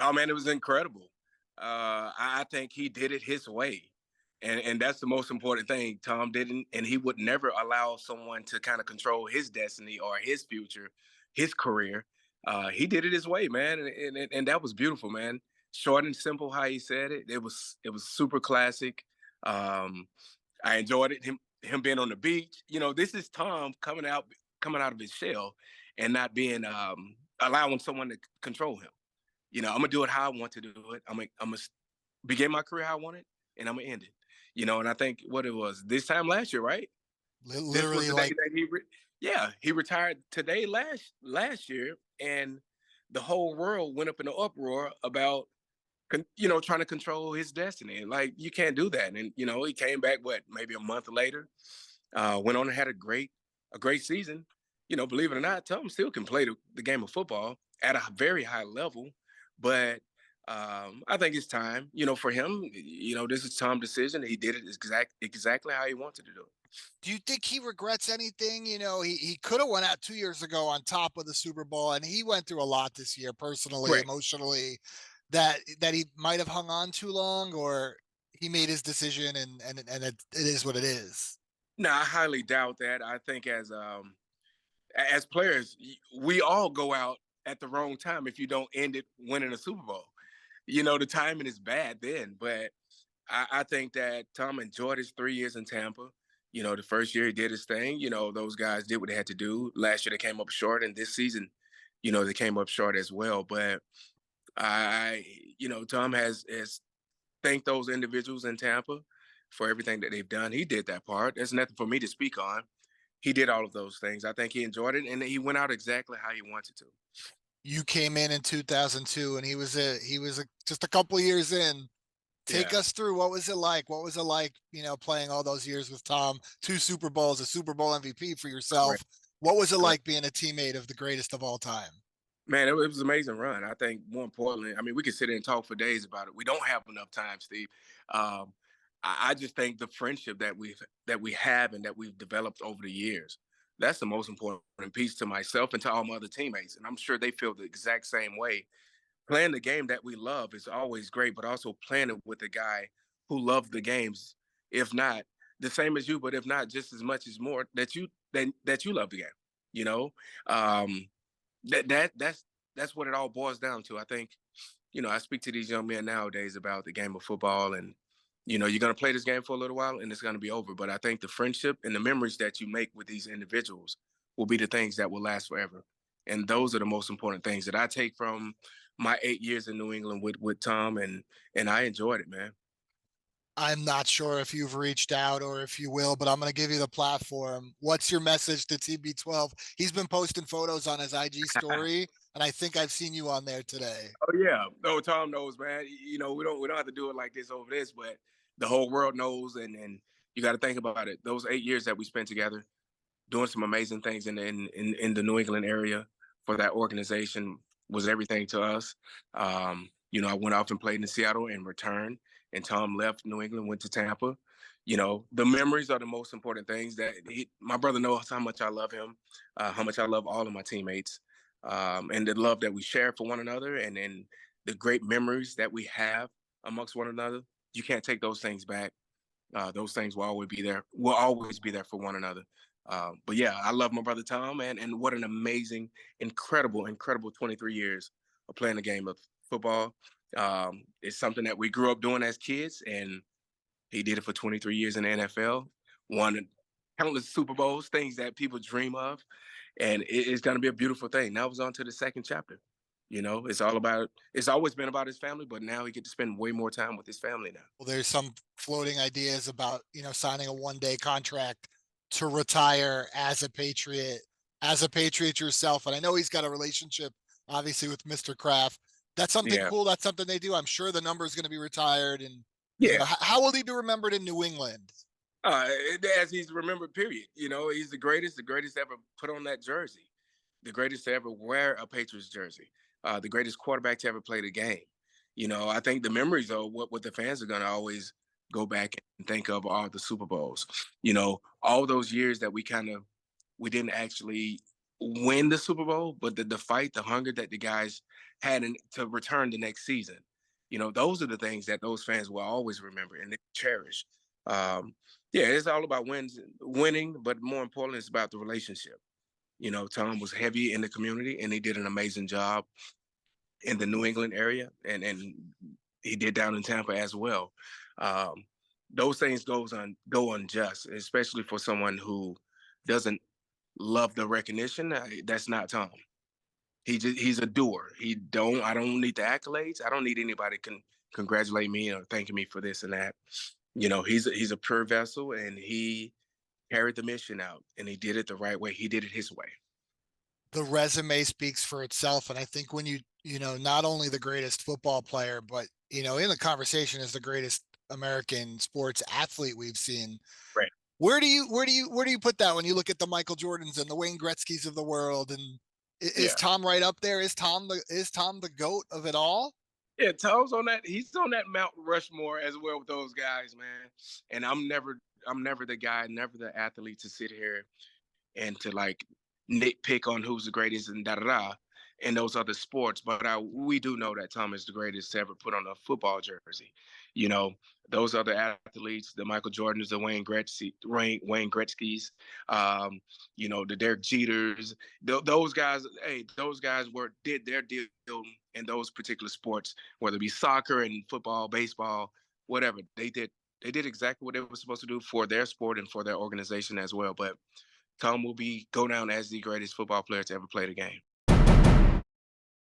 Oh man, it was incredible. I think he did it his way. And that's the most important thing. Tom didn't, and he would never allow someone to kind of control his destiny or his future, his career. He did it his way, man, and that was beautiful, man. Short and simple how he said it. It was super classic. Um, I enjoyed it. Him being on the beach. This is Tom coming out of his shell and not being allowing someone to control him. I'm gonna do it how I want to do it. I'm gonna begin my career how I want it, and I'm gonna end it. And I think what it was this time last year, right? This was Literally, the day like, that yeah, he retired today last year, and the whole world went up in an uproar about trying to control his destiny. Like you can't do that. And he came back maybe a month later, went on and had a great season. Believe it or not, Tom still can play the game of football at a very high level, but I think it's time, for him. This is Tom's decision. He did it exactly how he wanted to do it. do you think he regrets anything? He could have went out 2 years ago on top of the Super Bowl, and he went through a lot this year, personally, Correct. emotionally, that he might have hung on too long, or he made his decision, and it is what it is. No, I highly doubt that. I think as players, we all go out at the wrong time if you don't end it winning a Super Bowl. The timing is bad then, but I think that Tom enjoyed his 3 years in Tampa. The first year he did his thing. Those guys did what they had to do. Last year they came up short, and this season, they came up short as well. But Tom has thanked those individuals in Tampa for everything that they've done. He did that part. There's nothing for me to speak on. He did all of those things. I think he enjoyed it, and he went out exactly how he wanted to. You came in 2002, and just a couple years in. Take Yeah, us through, what was it like? What was it like, playing all those years with Tom? Two Super Bowls, a Super Bowl MVP for yourself. correct, What was it correct. like being a teammate of the greatest of all time? Man, it was an amazing run. I think more importantly, I mean, we could sit here and talk for days about it. We don't have enough time, Steve. Um, I just think the friendship that we have and that we've developed over the years, that's the most important piece to myself and to all my other teammates. And I'm sure they feel the exact same way. Playing the game that we love is always great, but also playing it with a guy who loves the games, if not the same as you, but if not just as much as more that you love the game. You know, um, that's what it all boils down to. I think I speak to these young men nowadays about the game of football, and you're going to play this game for a little while, and it's going to be over. But I think the friendship and the memories that you make with these individuals will be the things that will last forever. And those are the most important things that I take from my 8 years in New England with Tom, and I enjoyed it, man. I'm not sure if you've reached out or if you will, but I'm going to give you the platform. What's your message to TB12? He's been posting photos on his IG story, and I think I've seen you on there today. Oh yeah, no, Tom knows, man. We don't have to do it like this over this, but the whole world knows, and you got to think about it. Those 8 years that we spent together, doing some amazing things in the New England area for that organization was everything to us. I went off and played in Seattle and returned, and Tom left New England, went to Tampa. The memories are the most important things my brother knows how much I love him, how much I love all of my teammates, and the love that we share for one another, and then the great memories that we have amongst one another. You can't take those things back. Those things will always be there. Will always be there for one another. But yeah, I love my brother Tom, man, and what an amazing, incredible 23 years of playing the game of football. It's something that we grew up doing as kids, and he did it for 23 years in the NFL. Won countless Super Bowls, things that people dream of, and it's going to be a beautiful thing. Now it's on to the second chapter. It's always been about his family, but now he get to spend way more time with his family now. Well, there's some floating ideas about, signing a 1-day contract to retire as a Patriot yourself. And I know he's got a relationship, obviously, with Mr. Kraft. That's something Yeah. cool. That's something they do. I'm sure the number is going to be retired. And, Yeah. how will he be remembered in New England? Uh, as he's remembered, period. He's the greatest ever put on that jersey, the greatest to ever wear a Patriots jersey, the greatest quarterback to ever play the game. I think the memories of what the fans are going to always go back and think of are the Super Bowls. All those years that we didn't actually win the Super Bowl, but the fight, the hunger that the guys had to return the next season. Those are the things that those fans will always remember and they cherish. Um, yeah, it's all about winning, but more importantly, it's about the relationship. Tom was heavy in the community, and he did an amazing job in the New England area, and he did down in Tampa as well. Um, those things go unjust, especially for someone who doesn't love the recognition. That's not Tom. He's a doer. I don't need the accolades. I don't need anybody congratulate me or thanking me for this and that. He's a pure vessel, and he carried the mission out, and he did it the right way. He did it his way. The resume speaks for itself. And I think when not only the greatest football player, but, in the conversation as the greatest American sports athlete we've seen. Right. Where do you put that when you look at the Michael Jordans and the Wayne Gretzky's of the world? And is Tom right up there? Is Tom the GOAT of it all? Yeah, Tom's on that. He's on that Mount Rushmore as well with those guys, man. And I'm never the guy, never the athlete to sit here and to like nitpick on who's the greatest and da da da in those other sports. But we do know that Tom is the greatest to ever put on a football jersey. You know, those other athletes, the Michael Jordans, the Wayne Gretzky's, the Derek Jeters, those guys. Hey, those guys did their deal in those particular sports, whether it be soccer and football, baseball, whatever. They did exactly what they were supposed to do for their sport and for their organization as well. But Tom will go down as the greatest football player to ever play the game.